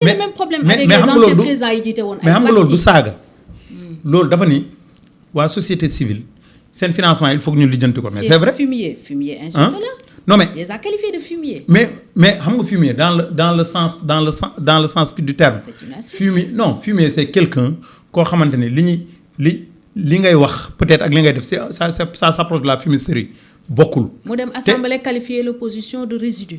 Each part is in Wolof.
le même problème avec les anciens présidents yi jiite woon ay mais xam nga loolu du saaga. loolu dafa ni waa société civile seen financement il faut que ñu lijjanti ko mais c'est vrai. fumier insulte la. non mais les a qualifiés de fumier. mais xam nga fumier dans le sens du terme. c'est une insulte. Fumier c'est quelqu'un koo xamante ne li ngay wax peut-être ak li ngay def ça s'approche de la fumisterie bokkul. mu dem assemblée qualifier l'opposition de résidu.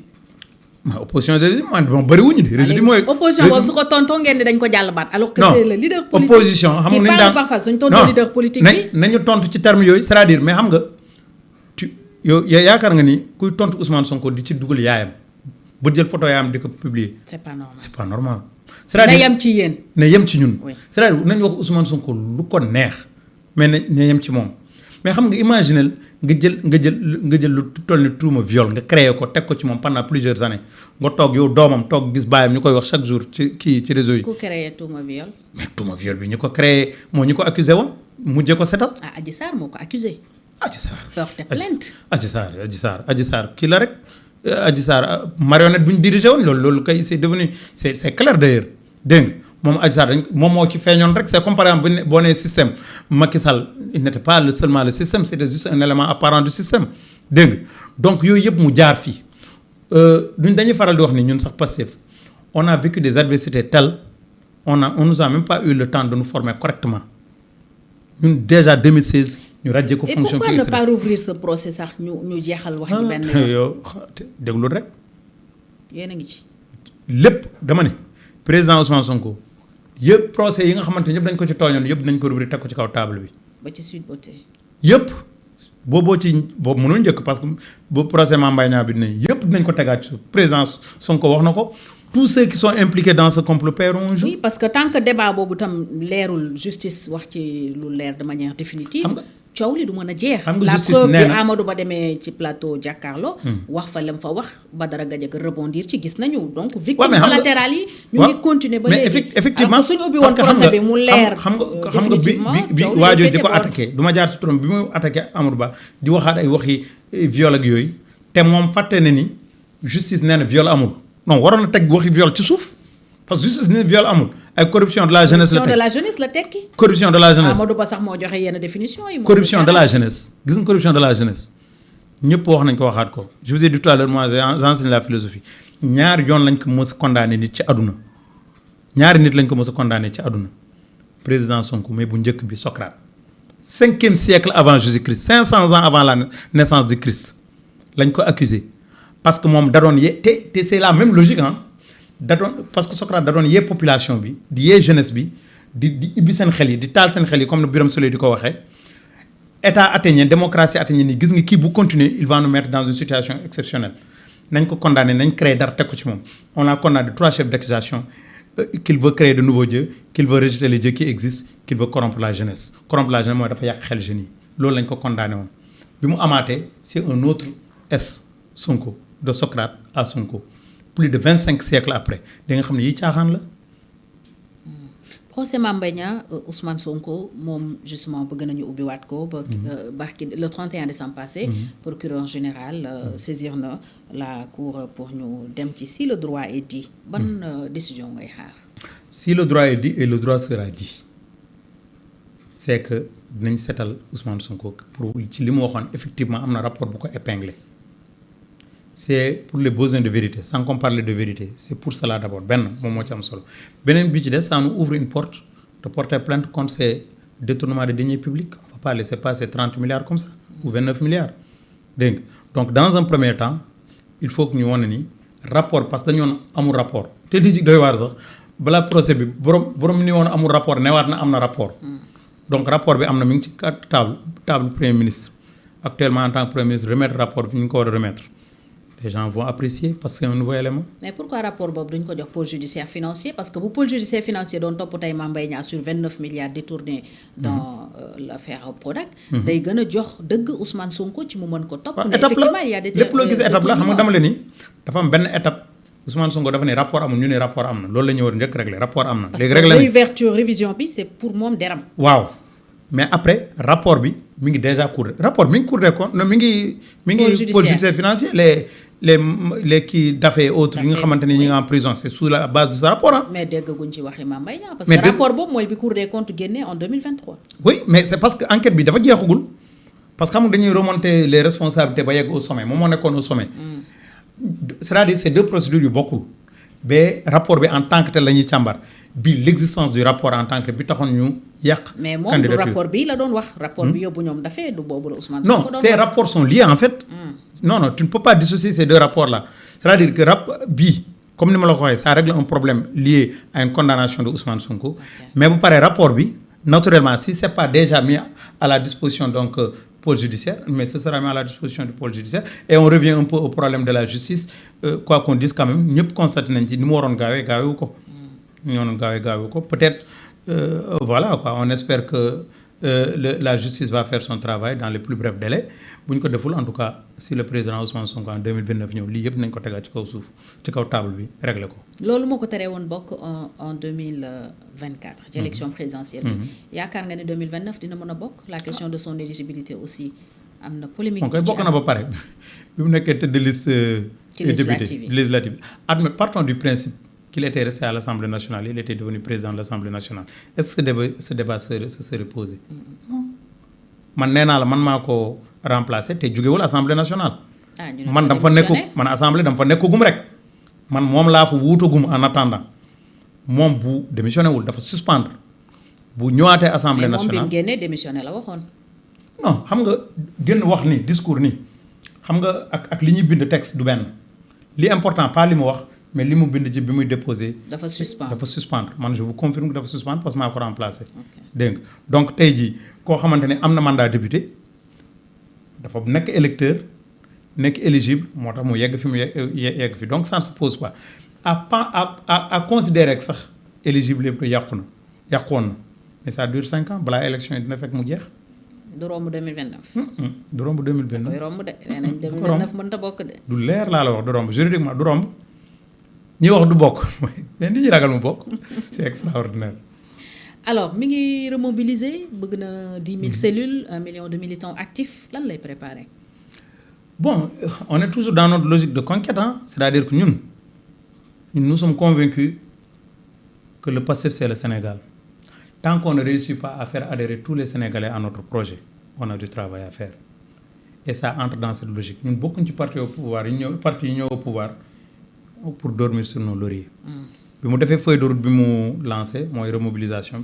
opposition de résidu moom bëriwuñu de résidu mooy. opposition boobu su ko tontoo ngeen ne dañ ko jàll baat. alors que c'est le leader politique opposition xam nga qui parle parfois suñu tontoo leader politique bi. nañu tontu ci terme yooyu c'est-à-dire mais xam nga yow yaakaar nga ni kuy tontu Ousmane Sonko di ci dugal yaayam ba jël photo yaayam di ko publier. c'est pas normal c'est pas normal. c'est-à-dire na yem ci yéen. na yem ci ñun. oui c'est-à-dire nañu wax Ousmane Sonko lu ko neex mais na yem ci moom mais xam nga imaginel nga jël lu toll ni tuuma viol nga créé ko teg ko ci moom pendant plusieurs années nga toog yow doomam toog gis baayam ñu koy wax chaque jour ci réseau yi. ku créé tuuma viol. mais tuuma viol bi ñu ko créé moo ñu ko accusé woon mujjee ko setal. Adji Sarr moo ko accusé. Adji Sarr porté plainte. Adji Sarr kii la rek Adji Sarr marionnette bu ñu dirigé woon loolu kay c'est devenu c'est clair d'ailleurs dégg nga moom Adji Sarr moom moo ci feeñoon rek c'est comme par exemple boo nee système Macky Sall il n'était pas seulement le système c'était juste un élément apparent du système dégg nga donc yooyu yëpp mu jaar fii duñ dañuy faral di wax ni ñun sax Pastef on a vécu des adversités telles on nous a même pas eu le temps de nous former correctement ñun déjà 2016 ñu ràjjee ko fonction. et pourquoi ne pas rouvrir ce procès sax ñu jeexal wax ci benn yow déglul rek. yéen a ngi ci. lépp dama ne président Ousmane Sonko yëpp procès yi nga xamante ne yëpp dañ ko ci tooñoon yëpp nañ ko rouvrir teg ko ci kaw table bi. ba ci Sweet Beauté. yëpp boobu mënul njëkk parce que boobu procès Mame Mbaye Niang bi dinañ ko tegaat ci président Sonko wax na ko. tous ceux qui sont impliqués dans ce complot paieront un jour. oui parce que tant que débat boobu tam leerul justice wax ci lu leer de manière définitive. xam nga coow li du mën a jeex. xam nga la justice preuve nee bi na Amadou Ba demee ci plateau jàkkaarloo. wax fa lam fa wax Badara Gadiaga rebondir ci gis nañu donc. victime collatérale yi. ñu ngi continuer ba léegi. mais effectivement alors que suñu ubbi woon procès bi mu leer. xam nga bi waajoo di ko attaqué du ma jaar ci turam bi mu attaqué Amadou Ba di waxaat ay waxi viol ak yooyu te moom fàtte na ni justice nee na viol amul non waroon na teg waxi viol ci suuf. parce que justice ni viol amul ay corruption de la jeunesse la tekki. corruption de la jeunesse Amadou Ba sax moo joxe yenn définition yi. corruption de la jeunesse gis nga corruption de la jeunesse ñëpp wax nañ ko waxaat ko je vous ai dit tout à l'heure moi j'enseigne la philosophie ñaari yoon lañ ko mës a condamné nit ci àdduna ñaari nit lañ ko mës a condamné ci àdduna président Sonko mais bu njëkk bi Socrate 5e siècle avant Jésus-Christ 500 ans avant la naissance de Christ lañ ko accusé parce que moom da doon te c'est la même logique parce que Socrate da doon yee population bi di yee jeunesse bi di ibbi seen xel yi di taal seen xel yi comme ne Birame Souleye di ko waxee état athénien démocratie athénienne ni gis nga kii bu continuer il va nous mettre dans une situation exceptionnelle nañ ko condamné nañ créer dara teg ko ci moom on a condamné 3 chefs d'accusation qu'il veut créer de nouveaux dieux qu'il veut rejeter les dieux qui existent qu'il veut corrompre la jeunesse mooy dafa yàq xel jeunes yi loolu lañ ko condamné woon bi mu amaatee c'est un autre Sonko de Socrate à Sonko plus de 25 siècles après da nga xam ne yi caaxaan la. procès Mame Mbaye Niang Ousmane Sonko moom justement bëgg nañu ubbiwaat ko ba barki le 31 décembre passé. procureur général saisir na la cour pour ñu dem ci si le droit est dit. ban décision ngay xaar. si le droit est dit et le droit sera dit c'est que dinañ seetal Ousmane Sonko pour ci li mu waxoon effectivement am na rapport bu ko épinglé. c'est pour les besoins de vérité sans qu'on parle de vérité c'est pour cela d'abord benn moom moo ci am solo beneen bi ci des ça nous ouvre une porte de porter plainte contre ces détournements de deniers publics on va pas laisser passer 30 milliards comme ça ou 29 milliards dégg nga donc dans un premier temps il faut que ñu wane ni rapport parce que dañu woon amul rapport te li ci doy waar sax balaa procès bi borom ni woon amul rapport newaat na am na rapport donc rapport bi am na mi ngi ci table premier ministre actuellement en tant que premier ministre remettre rapport bi ñu ngi ko war a remettre les gens vont apprécier parce que c'est un nouveau élément. mais pourquoi rapport boobu duñ ko jox pôle judiciaire financier parce que bu pôle judiciaire financier doon topp tey Mame Mbaye Niang sur 29 milliards détournés dans l'affaire Prodac. day gën a jox dëgg Ousmane Sonko ci mu mën ko topp. ne effectivement il y a des lépp loo gis étape la xam nga dama la ni dafa am benn étape Ousmane Sonko dafa ne rapport amul ñu ne rapport am na loolu la ñu war njëkk régler rapport am na. léegi régler parce que réouverture révision bi c'est pour moom deram. waaw mais après rapport bi mi ngi déjà cour rapport mi ngi cour des comptes mi ngi pôle judiciaire financier les kii dafee autres yi nga xamante ni ñi nga en prison c'est sous la base de ce rapport ah. mais déggaguñ ci waxi Mame Mbaye Niang parce que rapport boobu mooy bi Cour des comptes génnee en 2023. oui mais c'est parce que enquête bi dafa jeexagul parce que xam nga dañuy remonter les responsabilités ba yegg au sommet moom moo nekkoon au sommet. c'est-à-dire c'est deux procédures yu bokkul ba rapport bi en tant que tel la ñuy càmbar bi l'existence du rapport en tant que tel bi taxoon ñu yàq. mais moom du rapport bi la doon wax. rapport bi yóbbu ñoom dafay du boobu la Ousmane Sonko non ces rapports sont liés en fait. non tu ne peux pas dissocier ces deux rapports là c'est-à-dire que bii comme ni ma la ko waxee ça règle un problème lié à une condamnation de Ousmane Sonko. mais bu paree rapport bi naturellement si c'est pas déjà mis à la disposition donc pôle judiciaire mais ce sera mis à la disposition du pôle judiciaire et on revient un peu au problème de la justice quoi qu'on dise quand même ñëpp constaté nañ ci ni mu waroon gaaweewu ko. ñoonoon gaaweewu ko peut-être voilà quoi on espère que la justice va faire son travail dans les plus brefs délais bu ñu ko deful en tout cas si le président Ousmane Sonko en 2029 ñëw lii yëpp nañ ko tegaat ci kaw suuf ci kaw table bi réglé ko. loolu moo ko teree woon bokk en 2024. ci élection présidentielle bi. yaakaar nga ne 2029 dina mën a bokk la question de son éligibilité aussi am na polémique. moom koy bokk na ba pare bi mu nekkee tête de liste. ci législative législative partons du principe qu'il était resté à l'Assemblée nationale il était devenu président de l'Assemblée nationale est-ce que ce débat se serait posé. man nee naa la man maa ko remplacer te jógewul Assemblée nationale. man dama fa nekku man assemblée dama fa nekkagum rek man moom laa fa wuutagum en attendant moom bu démissionné wul dafa suspendre bu ñëwaatee Assemblée nationale. mais moom bi mu génnee démissionné la waxoon. non xam nga génn wax ni discours ni xam nga ak li ñuy bind texte du benn li important pas li mu wax mais li mu bind ci bi muy déposé. dafa suspendre man je vous confirme que dafa suspendre parce que maa ko remplacé. dégg nga donc tey jii koo xamante ne am na mandat député dafa nekk électeur nekk éligible moo tax mu yegg fi mu yegg fi donc ça ne se pose pas à considérer que sax éligible yëpp yàqoon na mais ça dure 5 ans balaa élection yi dina fekk mu jeex. du romb 2029. du romb 2029. koy romb de nee nañ 2029 mënut a bokk de. du leer laa la wax du romb juridiquement du romb ñi wax du bokk mais nit ñi ragal mu bokk c'est extraordinaire. alors mi ngi remobiliser bëgg na 10 000 cellules 1 million de militants actifs lan lay préparer. bon on est toujours dans notre logique de conquête c'est-à-dire que ñun nous sommes convaincus que le PASTEF c'est le Sénégal. Tant qu'on ne réussit pas à faire adhérer tous les Sénégalais à notre projet, on a du travail à faire. Et ça entre dans cette logique. Nous avons beaucoup de partis au pouvoir, au pouvoir pour dormir sur nos lauriers. Quand nous avons fait feuille de route, nous lancé la remobilisation.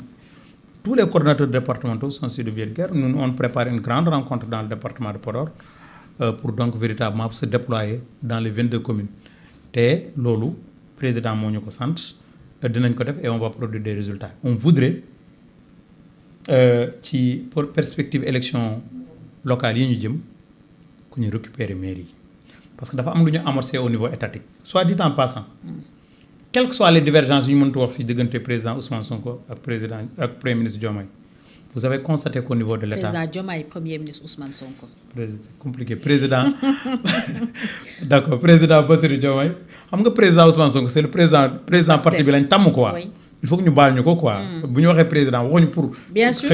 Tous les coordinateurs départementaux sont sur le pied de guerre. Nous on prépare une grande rencontre dans le département de Podor pour donc véritablement se déployer dans les 22 communes. Et lolo, président Mounio Kosant, et on va produire des résultats. On voudrait ci perspective élection locale yi ñu jëm ku ñu récupérer mairie parce que dafa am lu ñu amorcé au niveau étatique soit dit en passant quelles que soient les divergences yu ñu mënta wax fii diggante président Ousmane Sonko ak premier ministre Diomaye vous avez constaté qu'au niveau de l'État président Diomaye premier ministre Ousmane Sonko c'est compliqué président d'accord président Bassirou Diomaye xam nga président Ousmane Sonko c'est le président parti bi lañ tàmm quoi il faut que ñu baal ñu ko quoi bu ñu waxee président waxuñu pour bien sûr